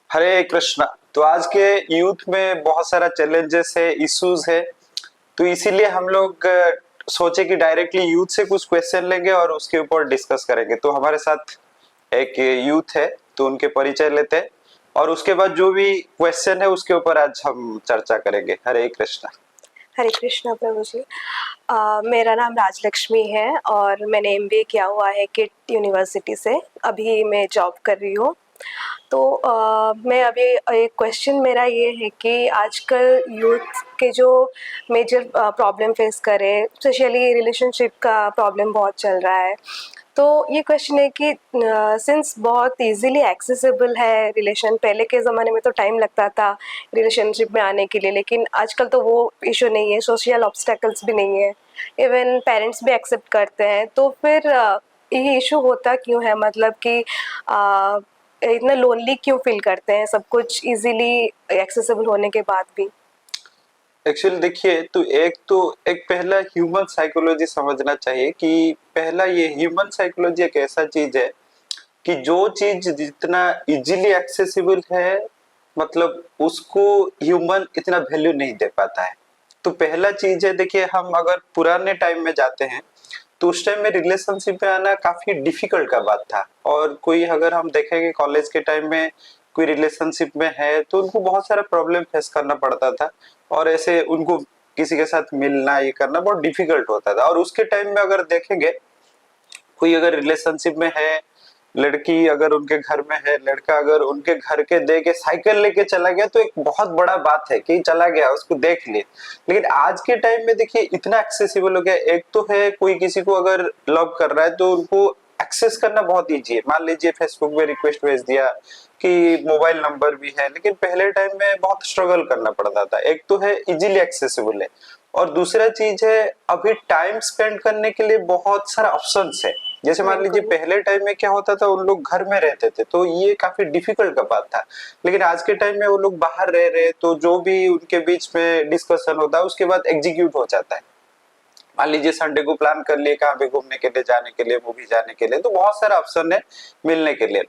हरे कृष्णा। तो आज के यूथ में बहुत सारा चैलेंजेस है, इश्यूज है। तो इसीलिए हम लोग सोचे कि डायरेक्टली यूथ से कुछ क्वेश्चन लेंगे और उसके ऊपर डिस्कस करेंगे। तो हमारे साथ एक यूथ है, तो उनके परिचय लेते हैं और उसके बाद जो भी क्वेश्चन है उसके ऊपर आज हम चर्चा करेंगे। हरे कृष्णा। हरे कृष्णा प्रभु जी। मेरा नाम राजलक्ष्मी है और मैंने एमबीए किया हुआ है किट यूनिवर्सिटी से। अभी मैं जॉब कर रही हूँ। तो मैं अभी एक क्वेश्चन मेरा ये है कि आजकल यूथ के जो मेजर प्रॉब्लम फेस करे, स्पेशली रिलेशनशिप का प्रॉब्लम बहुत चल रहा है। तो ये क्वेश्चन है कि सिंस बहुत इजीली एक्सेसिबल है रिलेशन, पहले के ज़माने में तो टाइम लगता था रिलेशनशिप में आने के लिए, लेकिन आजकल तो वो इशू नहीं है, सोशल ऑब्स्टेकल्स भी नहीं है, इवन पेरेंट्स भी एक्सेप्ट करते हैं। तो फिर ये इशू होता क्यों है? मतलब कि इतना लोनली क्यों फील करते हैं सब कुछ इजीली एक्सेसिबल होने के बाद भी? एक्चुअली देखिए, तो एक पहला ह्यूमन साइकोलॉजी समझना चाहिए कि पहला ये ह्यूमन साइकोलॉजी एक ऐसा चीज है कि जो चीज जितना इजीली एक्सेसिबल है, मतलब उसको ह्यूमन इतना वैल्यू नहीं दे पाता है। तो पहला चीज है, देखिए हम अगर पुराने टाइम में जाते हैं तो उस टाइम में रिलेशनशिप में आना काफी डिफिकल्ट का बात था। और कोई अगर हम देखेंगे कॉलेज के टाइम में कोई रिलेशनशिप में है तो उनको बहुत सारा प्रॉब्लम फेस करना पड़ता था और ऐसे उनको किसी के साथ मिलना ये करना बहुत डिफिकल्ट होता था। और उसके टाइम में अगर देखेंगे कोई अगर रिलेशनशिप में है, लड़की अगर उनके घर में है, लड़का अगर उनके घर के दे के साइकिल लेके चला गया तो एक बहुत बड़ा बात है कि चला गया, उसको देख लिए। लेकिन आज के टाइम में देखिए इतना एक्सेसिबल हो गया। एक तो है कोई किसी को अगर लव कर रहा है तो उनको एक्सेस करना बहुत ईजी है। मान लीजिए फेसबुक में रिक्वेस्ट भेज दिया कि मोबाइल नंबर भी है, लेकिन पहले टाइम में बहुत स्ट्रगल करना पड़ता था। एक तो है इजीली एक्सेसिबल है और दूसरा चीज है अभी टाइम स्पेंड करने के लिए बहुत सारा ऑप्शंस है। जैसे मान लीजिए बिल्कुल। पहले टाइम में क्या होता था, उन लोग घर में रहते थे तो ये काफी डिफिकल्ट का बात था। लेकिन आज के टाइम में वो लोग बाहर रह रहे तो जो भी उनके बीच में डिस्कशन होता है उसके बाद एग्जीक्यूट हो जाता है। मान लीजिए संडे को प्लान कर लिए कहाँ पे घूमने के लिए जाने के लिए, मूवी जाने के लिए, तो बहुत सारा ऑप्शन है मिलने के लिए।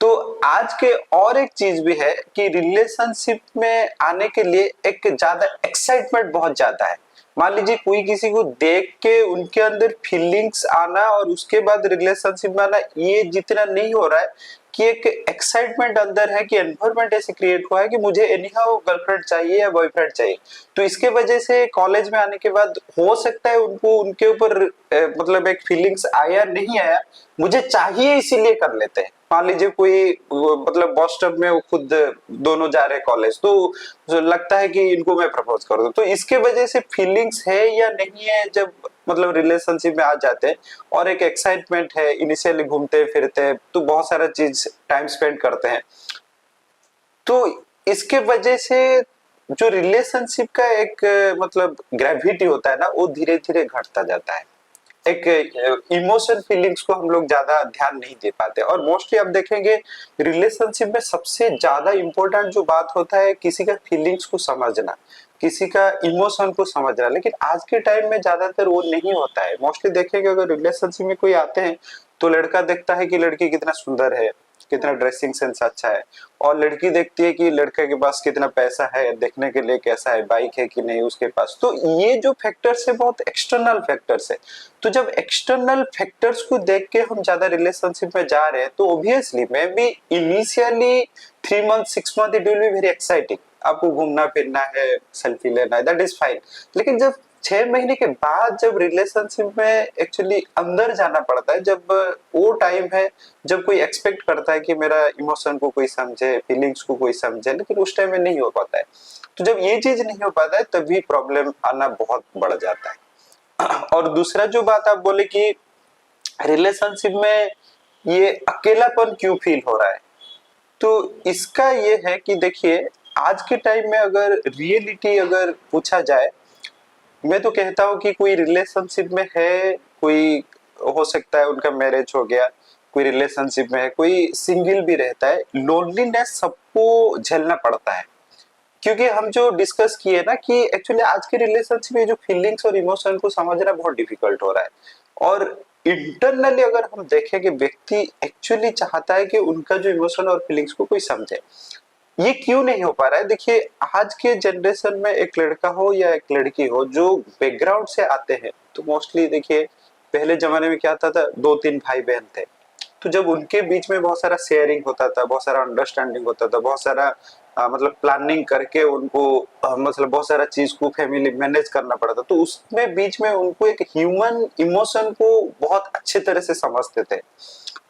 तो आज के और एक चीज भी है कि रिलेशनशिप में आने के लिए एक ज्यादा एक्साइटमेंट बहुत ज्यादा है। मान लीजिए कोई किसी को देख के उनके अंदर फीलिंग्स आना और उसके बाद रिलेशनशिप में आना, ये जितना नहीं हो रहा है कि एक एक्साइटमेंट अंदर है कि एनवायरमेंट ऐसे क्रिएट हुआ है कि मुझे एनीहाउ गर्लफ्रेंड चाहिए या बॉयफ्रेंड चाहिए। तो इसके वजह से कॉलेज में आने के बाद हो सकता है उनको उनके ऊपर मतलब एक फीलिंग्स आया नहीं आया, मुझे चाहिए इसीलिए कर लेते हैं। मान लीजिए कोई मतलब बस स्टॉप में वो खुद दोनों जा रहे हैं कॉलेज, तो लगता है कि इनको मैं प्रपोज कर दूं। तो इसके वजह से फीलिंग्स है या नहीं है, जब मतलब रिलेशनशिप में आ जाते हैं और एक एक्साइटमेंट है, इनिशियली घूमते फिरते तो बहुत सारा चीज टाइम स्पेंड करते हैं। तो इसके वजह से जो रिलेशनशिप का एक मतलब ग्रेविटी होता है ना, वो धीरे धीरे घटता जाता है। एक इमोशन फीलिंग्स को हम लोग ज्यादा ध्यान नहीं दे पाते। और मोस्टली आप देखेंगे रिलेशनशिप में सबसे ज्यादा इंपॉर्टेंट जो बात होता है किसी का फीलिंग्स को समझना, किसी का इमोशन को समझना। लेकिन आज के टाइम में ज्यादातर वो नहीं होता है। मोस्टली देखेंगे अगर रिलेशनशिप में कोई आते हैं तो लड़का देखता है कि लड़की कितना सुंदर है, कितना ड्रेसिंग सेंस अच्छा है, और लड़की देखती है कि लड़के के पास कितना पैसा है, देखने के लिए कैसा है, बाइक है कि नहीं उसके पास। तो ये जो फैक्टर्स है बहुत एक्सटर्नल फैक्टर्स है। तो जब एक्सटर्नल फैक्टर्स को देख के हम ज्यादा रिलेशनशिप में जा रहे हैं तो obviously may be initially 3 month 6 month it will be very exciting, आपको घूमना फिरना है, सेल्फी लेना है, दैट इज फाइन। लेकिन जब 6 महीने के बाद जब रिलेशनशिप में एक्चुअली अंदर जाना पड़ता है, जब वो टाइम है जब कोई एक्सपेक्ट करता है कि मेरा इमोशन को कोई समझे, फीलिंग्स को कोई समझे, लेकिन उस टाइम में नहीं हो पाता है। तो जब ये चीज नहीं हो पाता है तभी प्रॉब्लम आना बहुत बढ़ जाता है। और दूसरा जो बात आप बोले कि रिलेशनशिप में ये अकेलापन क्यों फील हो रहा है, तो इसका ये है कि देखिए आज के टाइम में अगर रियलिटी अगर पूछा जाए, मैं तो कहता हूँ कि कोई रिलेशनशिप में है, कोई हो सकता है उनका मैरिज हो गया, कोई रिलेशनशिप में है, कोई सिंगल भी रहता है, लोनलीनेस सबको झेलना पड़ता है। क्योंकि हम जो डिस्कस किए ना कि एक्चुअली आज के रिलेशनशिप में जो फीलिंग्स और इमोशन को समझना बहुत डिफिकल्ट हो रहा है। और इंटरनली अगर हम देखें कि व्यक्ति एक्चुअली चाहता है कि उनका जो इमोशन और फीलिंग्स को कोई समझे। ये क्यों नहीं हो पा रहा है? देखिए, आज के जनरेशन में एक लड़का हो या एक लड़की हो जो बैकग्राउंड से आते हैं, तो मोस्टली देखिए पहले जमाने में क्या आता था, 2-3 भाई-बहन थे। तो जब उनके बीच में बहुत सारा शेयरिंग होता था, बहुत सारा अंडरस्टैंडिंग होता था, बहुत सारा मतलब प्लानिंग करके उनको मतलब बहुत सारा चीज को फैमिली मैनेज करना पड़ता, तो उसमें बीच में उनको एक ह्यूमन इमोशन को बहुत अच्छे तरह से समझते थे।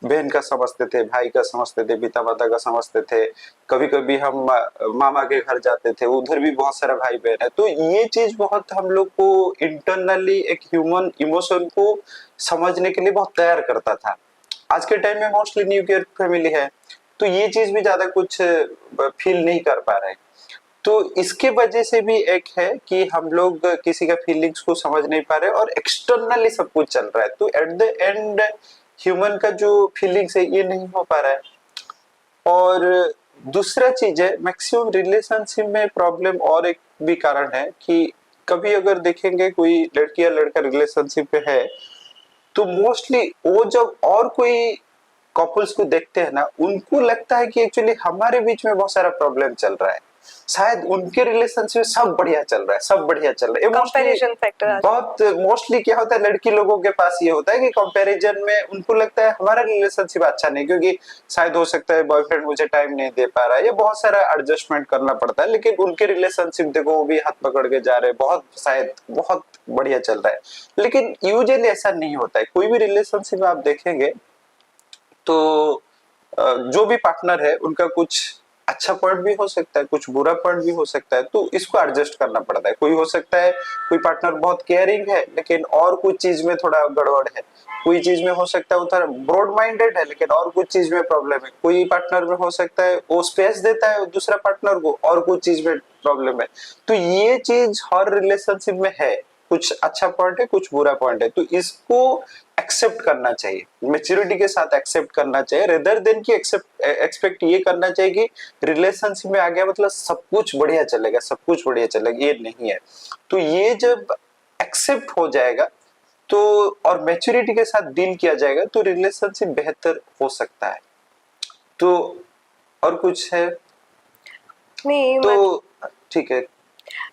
बहन का समझते थे, भाई का समझते थे, पिता माता का समझते थे। कभी कभी हम मामा के घर जाते थे, उधर भी बहुत सारा भाई बहन है, तो ये चीज बहुत हम लोग को इंटरनली एक ह्यूमन इमोशन को समझने के लिए बहुत तैयार करता था। आज के टाइम में मोस्टली न्यूक्लियर फैमिली है, तो ये चीज भी ज्यादा कुछ फील नहीं कर पा रहे। तो इसके वजह से भी एक है कि हम लोग किसी का फीलिंग्स को समझ नहीं पा रहे और एक्सटर्नली सब कुछ चल रहा है, तो एट द एंड ह्यूमन का जो फीलिंग्स है ये नहीं हो पा रहा है। और दूसरा चीज है, मैक्सिमम रिलेशनशिप में प्रॉब्लम और एक भी कारण है कि कभी अगर देखेंगे कोई लड़की या लड़का रिलेशनशिप में है, तो मोस्टली वो जब और कोई कपल्स को देखते हैं ना, उनको लगता है कि एक्चुअली हमारे बीच में बहुत सारा प्रॉब्लम चल रहा है, शायद उनके रिलेशनशिप में सब बढ़िया चल रहा है, सब बढ़िया चल रहा है। कंपैरिजन फैक्टर आ बहुत मोस्टली क्या होता है, लड़की लोगों के पास ये होता है कि कंपैरिजन में उनको लगता है हमारा रिलेशनशिप अच्छा नहीं, क्योंकि शायद हो सकता है बॉयफ्रेंड मुझे टाइम नहीं दे पा रहा है, या बहुत सारा एडजस्टमेंट करना पड़ता है, लेकिन उनके रिलेशनशिप देखो वो भी हाथ पकड़ के जा रहे हैं, बहुत शायद बहुत बढ़िया चल रहा है। लेकिन यूजुअली ऐसा नहीं होता है। कोई भी रिलेशनशिप में आप देखेंगे तो जो भी पार्टनर है उनका कुछ अच्छा पॉइंट भी हो सकता है, कुछ बुरा पॉइंट भी हो सकता है, तो इसको एडजस्ट करना पड़ता है। कोई हो सकता है कोई पार्टनर बहुत केयरिंग है लेकिन और कुछ चीज में थोड़ा गड़बड़ है, कोई चीज में हो सकता है उधर ब्रॉड माइंडेड है लेकिन और कुछ चीज में प्रॉब्लम है, कोई पार्टनर में हो सकता है वो स्पेस देता है दूसरा पार्टनर को और कुछ चीज में प्रॉब्लम है। तो ये चीज हर रिलेशनशिप में है, कुछ अच्छा पॉइंट है कुछ बुरा पॉइंट है, तो इसको एक्सेप्ट करना चाहिए, मेच्योरिटी के साथ एक्सेप्ट करना चाहिए, रेदर देन की एक्सपेक्ट ये करना चाहिए कि रिलेशनशिप में आ गया मतलब सब कुछ बढ़िया चलेगा, सब कुछ बढ़िया चलेगा, ये नहीं है। तो ये जब एक्सेप्ट हो जाएगा तो और मैच्योरिटी के साथ डील किया जाएगा तो रिलेशनशिप बेहतर हो सकता है। तो और कुछ है नहीं तो ठीक है।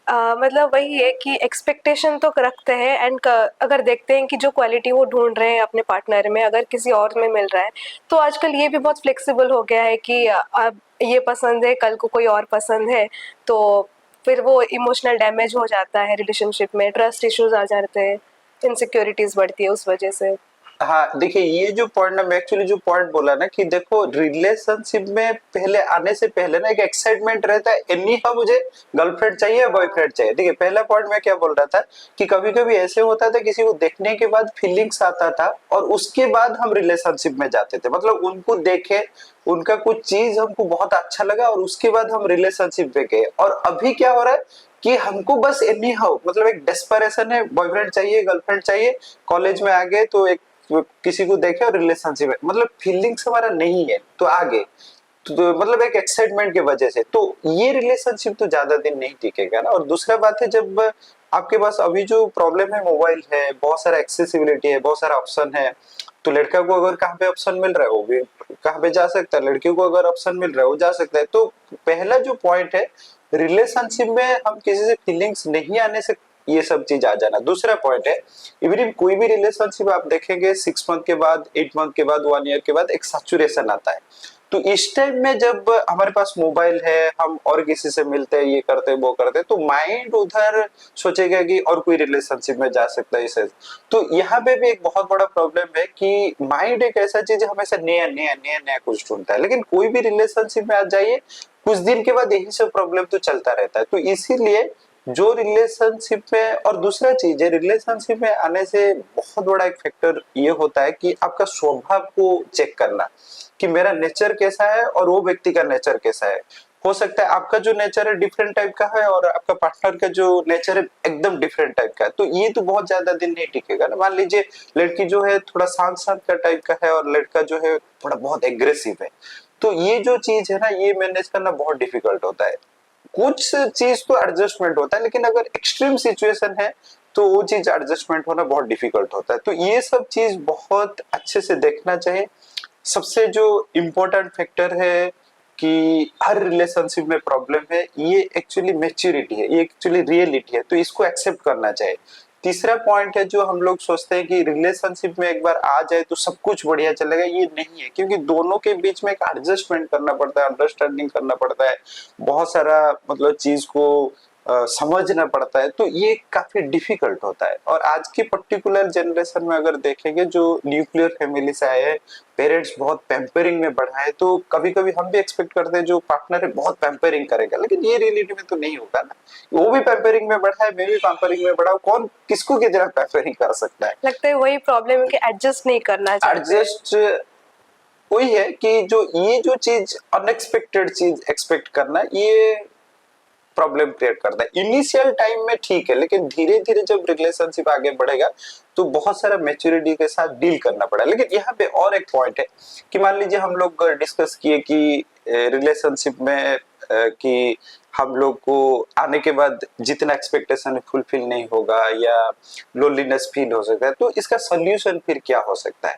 मतलब वही है कि एक्सपेक्टेशन तो रखते हैं एंड अगर देखते हैं कि जो क्वालिटी वो ढूंढ रहे हैं अपने पार्टनर में अगर किसी और में मिल रहा है, तो आजकल ये भी बहुत फ्लेक्सिबल हो गया है कि अब ये पसंद है कल को कोई और पसंद है, तो फिर वो इमोशनल डैमेज हो जाता है रिलेशनशिप में, ट्रस्ट इश्यूज आ जाते हैं, इनसिक्योरिटीज बढ़ती है उस वजह से। हाँ देखिए, ये जो पॉइंट ना मैं एक्चुअली जो पॉइंट बोला ना कि देखो रिलेशनशिप में पहले आने से पहले ना एक एक्साइटमेंट रहता है, एनी हाउ मुझे गर्लफ्रेंड चाहिए बॉयफ्रेंड चाहिए। देखिए पहला पॉइंट मैं क्या बोल रहा था कि कभी कभी ऐसे होता था किसी को देखने के बाद फीलिंग्स आता था और उसके बाद हम रिलेशनशिप में जाते थे, मतलब उनको देखे उनका कुछ चीज हमको बहुत अच्छा लगा और उसके बाद हम रिलेशनशिप में गए। और अभी क्या हो रहा है कि हमको बस एनी हाउ मतलब एक डेस्परेशन है, बॉयफ्रेंड चाहिए गर्लफ्रेंड चाहिए, कॉलेज में आ गए तो एक किसी को देखे और रिलेशनशिप है, मतलब फीलिंग्स हमारा नहीं है तो आगे तो मतलब एक एक्साइटमेंट की वजह से, तो ये रिलेशनशिप तो ज्यादा दिन नहीं टिकेगा ना। और दूसरा बात है, जब आपके पास अभी जो प्रॉब्लम है मोबाइल है, बहुत सारा एक्सेसिबिलिटी है, बहुत सारा ऑप्शन है, तो लड़का को अगर कहाँ पे ऑप्शन मिल रहा है वो भी कहाँ पे जा सकता है, लड़की को अगर ऑप्शन मिल रहा है वो जा सकता है। तो पहला जो पॉइंट है, रिलेशनशिप में हम किसी से फीलिंग्स नहीं आने से ये सब चीज आ जाना। दूसरा पॉइंट है, इवन कोई भी रिलेशनशिप आप देखेंगे 6 मंथ के बाद 8 मंथ के बाद 1 ईयर के बाद एक सैचुरेशन आता है। तो इस टाइम में जब हमारे पास मोबाइल है, हम और किसी से मिलते हैं, ये करते हैं वो करते हैं, तो माइंड उधर सोचेगा कि और कोई रिलेशनशिप में जा सकता है इसे। तो यहाँ पे भी एक बहुत बड़ा प्रॉब्लम है कि माइंड एक ऐसा चीज है हमेशा नया नया नया नया कुछ ढूंढता है, लेकिन कोई भी रिलेशनशिप में आ जाइए कुछ दिन के बाद यही सब प्रॉब्लम तो चलता रहता है। तो इसीलिए जो रिलेशनशिप में, और दूसरा चीज है रिलेशनशिप में आने से बहुत बड़ा एक फैक्टर ये होता है कि आपका स्वभाव को चेक करना कि मेरा नेचर कैसा है और वो व्यक्ति का नेचर कैसा है। हो सकता है आपका जो नेचर है डिफरेंट टाइप का है और आपका पार्टनर का जो नेचर है एकदम डिफरेंट टाइप का है, तो ये तो बहुत ज्यादा दिन नहीं टिकेगा ना। मान लीजिए लड़की जो है थोड़ा शांत शांत का टाइप का है और लड़का जो है थोड़ा बहुत एग्रेसिव है, तो ये जो चीज है ना ये मैनेज करना बहुत डिफिकल्ट होता है। कुछ चीज तो एडजस्टमेंट होता है, लेकिन अगर एक्सट्रीम सिचुएशन है तो वो चीज एडजस्टमेंट होना बहुत डिफिकल्ट होता है। तो ये सब चीज बहुत अच्छे से देखना चाहिए। सबसे जो इम्पोर्टेंट फैक्टर है कि हर रिलेशनशिप में प्रॉब्लम है, ये एक्चुअली मैच्योरिटी है, ये एक्चुअली रियलिटी है, तो इसको एक्सेप्ट करना चाहिए। तीसरा पॉइंट है जो हम लोग सोचते हैं कि रिलेशनशिप में एक बार आ जाए तो सब कुछ बढ़िया चलेगा, ये नहीं है, क्योंकि दोनों के बीच में एक एडजस्टमेंट करना पड़ता है, अंडरस्टैंडिंग करना पड़ता है, बहुत सारा मतलब चीज को समझना पड़ता है, तो ये काफी डिफिकल्ट होता है। और आज की पर्टिकुलर जनरेशन में अगर देखेंगे, जो न्यूक्लियर फैमिली से आए हैं, पेरेंट्स बहुत पैम्परिंग में बढ़ा है, तो कभी कभी हम भी एक्सपेक्ट करते हैं जो पार्टनर है बहुत पैम्परिंग करेगा, लेकिन ये रियलिटी में तो नहीं होगा ना। वो भी पैम्परिंग में बढ़ा है, मैं भी पैम्परिंग में बढ़ा हूं, कौन किसको कितना पैम्परिंग कर सकता है। लगता है वही प्रॉब्लम है कि एडजस्ट नहीं करना चाहते। एडजस्ट वही है कि जो ये जो चीज अनएक्सपेक्टेड चीज एक्सपेक्ट करना, ये प्रॉब्लम क्रिएट करता है। इनिशियल टाइम में ठीक है, लेकिन धीरे धीरे जब रिलेशनशिप आगे बढ़ेगा तो बहुत सारा मैच्योरिटी के साथ डील करना पड़ा। लेकिन यहाँ पे और एक पॉइंट है कि मान लीजिए हम लोग डिस्कस किए कि रिलेशनशिप में कि हम लोग को आने के बाद जितना एक्सपेक्टेशन फुलफिल नहीं होगा या लोनलीनेस फील हो सकता है, तो इसका सोल्यूशन फिर क्या हो सकता है।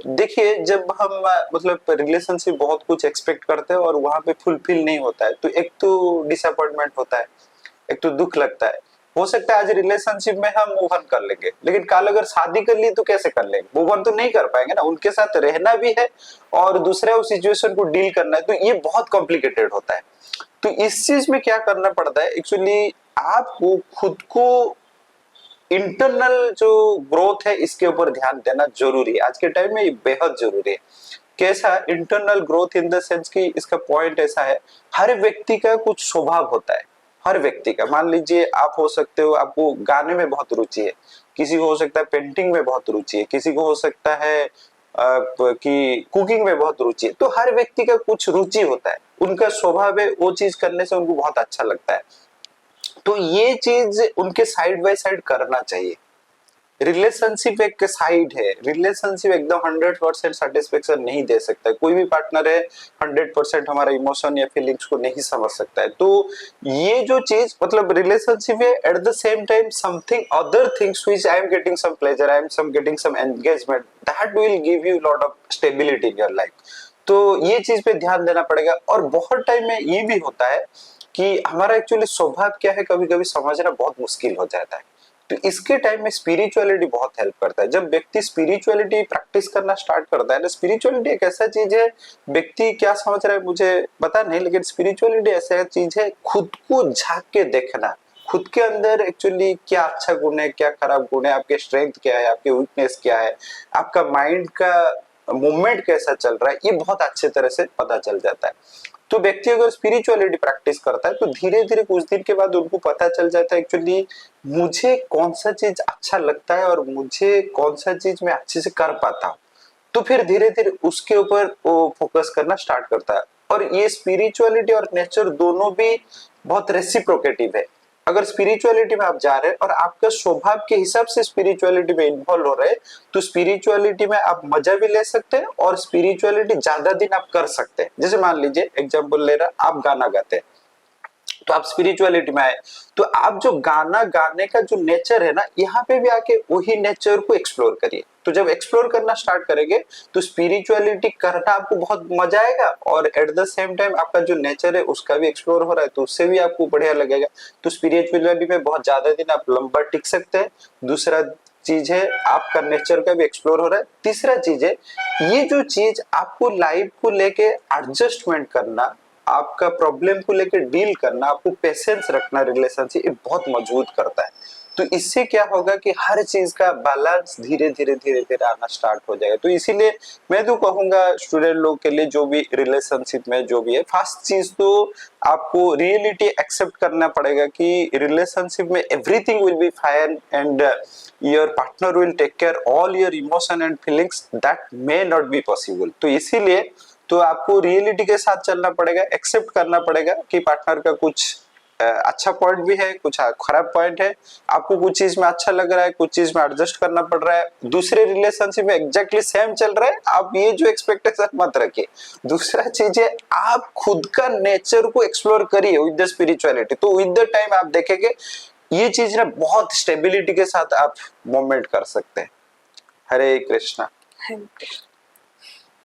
देखिए, जब हम मतलब रिलेशनशिप बहुत कुछ एक्सपेक्ट करते हैं और वहां पे फुलफिल नहीं होता है, तो एक तो डिसअपॉइंटमेंट होता है, एक तो दुख लगता है। हो सकता है आज रिलेशनशिप में हम मूव ऑन कर लेंगे, लेकिन कल अगर शादी कर ली तो कैसे कर लेंगे, मूव ऑन तो नहीं कर पाएंगे ना, उनके साथ रहना भी है और दूसरा उस सिचुएशन को डील करना है, तो ये बहुत कॉम्प्लिकेटेड होता है। तो इस चीज में क्या करना पड़ता है, एक्चुअली आपको खुद को इंटरनल जो ग्रोथ है इसके ऊपर ध्यान देना जरूरी है। आज के टाइम में ये बेहद जरूरी है। कैसा internal growth, in the sense कि इसका पॉइंट ऐसा है, हर व्यक्ति का कुछ स्वभाव होता है, हर व्यक्ति का। मान लीजिए आप हो सकते हो, आपको गाने में बहुत रुचि है, किसी को हो सकता है पेंटिंग में बहुत रुचि है, किसी को हो सकता है कि कुकिंग में बहुत रुचि है। तो हर व्यक्ति का कुछ रुचि होता है, उनका स्वभाव है, वो चीज करने से उनको बहुत अच्छा लगता है, तो ये चीज उनके साइड बाय साइड करना चाहिए। रिलेशनशिप एक साइड है, रिलेशनशिप एकदम 100% सेटिस्फेक्शन नहीं दे सकता है। कोई भी पार्टनर है 100% हमारा इमोशन या फीलिंग्स को नहीं समझ सकता है। तो ये जो चीज मतलब रिलेशनशिप है, at the same time something other things which I am getting some pleasure, I am some getting some engagement, that will give you lot of stability in your life. तो ये चीज पे ध्यान देना पड़ेगा। और बहुत टाइम में ये भी होता है कि हमारा एक्चुअली स्वभाव क्या है, कभी कभी समझना बहुत मुश्किल हो जाता है। तो इसके टाइम में स्पिरिचुअलिटी बहुत हेल्प करता है। जब व्यक्ति स्पिरिचुअलिटी प्रैक्टिस करना स्टार्ट करता है ना, स्पिरिचुअलिटी एक ऐसा चीज है, व्यक्ति क्या समझ रहा है मुझे पता नहीं, लेकिन स्पिरिचुअलिटी ऐसा चीज है, खुद को झांक के देखना, खुद के अंदर एक्चुअली क्या अच्छा गुण है, क्या खराब गुण है, आपके स्ट्रेंथ क्या है, आपके वीकनेस क्या है, आपका माइंड का मूवमेंट कैसा चल रहा है, ये बहुत अच्छे तरह से पता चल जाता है। तो व्यक्ति अगर स्पिरिचुअलिटी प्रैक्टिस करता है तो धीरे धीरे कुछ दिन के बाद उनको पता चल जाता है एक्चुअली मुझे कौन सा चीज अच्छा लगता है और मुझे कौन सा चीज मैं अच्छे से कर पाता हूँ। तो फिर धीरे धीरे उसके ऊपर वो फोकस करना स्टार्ट करता है। और ये स्पिरिचुअलिटी और नेचर दोनों भी बहुत रेसिप्रोकेटिव है। अगर स्पिरिचुअलिटी में आप जा रहे हैं और आपका स्वभाव के हिसाब से स्पिरिचुअलिटी में इन्वॉल्व हो रहे हैं, तो स्पिरिचुअलिटी में आप मजा भी ले सकते हैं और स्पिरिचुअलिटी ज्यादा दिन आप कर सकते हैं। जैसे मान लीजिए एग्जांपल ले रहा, आप गाना गाते हैं, तो आप स्पिरिचुअलिटी में आए, तो आप जो गाना गाने का जो नेचर है ना, यहाँ पे भी आके वही नेचर को एक्सप्लोर करिए। तो जब एक्सप्लोर करना स्टार्ट करेंगे तो स्पिरिचुअलिटी करना आपको बहुत मजा आएगा और एट द सेम टाइम आपका जो नेचर है उसका भी एक्सप्लोर हो रहा है, तो उससे भी आपको बढ़िया लगेगा। तो स्पिरिचुअलिटी में बहुत ज्यादा दिन आप लंबा टिक सकते हैं। दूसरा चीज है, आपका नेचर का भी एक्सप्लोर हो रहा है। तीसरा चीज है, ये जो चीज आपको लाइफ को लेके एडजस्टमेंट करना, आपका प्रॉब्लम को लेकर डील करना, आपको पेशेंस रखना रिलेशनशिप, ये बहुत मजबूत करता है। तो इससे क्या होगा कि हर चीज का बैलेंस धीरे धीरे धीरे धीरे आना स्टार्ट हो जाएगा। तो इसीलिए मैं तो कहूंगा स्टूडेंट लोग के लिए, जो भी रिलेशनशिप में जो भी है, फर्स्ट चीज तो आपको रियलिटी एक्सेप्ट करना पड़ेगा कि रिलेशनशिप में everything will be fine and your partner will take care all your emotion and feelings, that may not be possible. तो इसीलिए तो आपको रियलिटी के साथ चलना पड़ेगा, एक्सेप्ट करना पड़ेगा कि पार्टनर का कुछ अच्छा पॉइंट भी है, कुछ खराब पॉइंट है, आपको कुछ चीज में अच्छा लग रहा है, कुछ चीज में एडजस्ट करना पड़ रहा है, दूसरे रिलेशनशिप में एग्जैक्टली सेम चल रहा है, आप ये जो एक्सपेक्टेशन मत रखिए। दूसरा चीज है, आप खुद का नेचर को एक्सप्लोर करिए विद द स्पिरिचुअलिटी। तो विद द टाइम आप देखेंगे ये चीज ना बहुत स्टेबिलिटी के साथ आप मूवमेंट कर सकते हैं। हरे कृष्णा।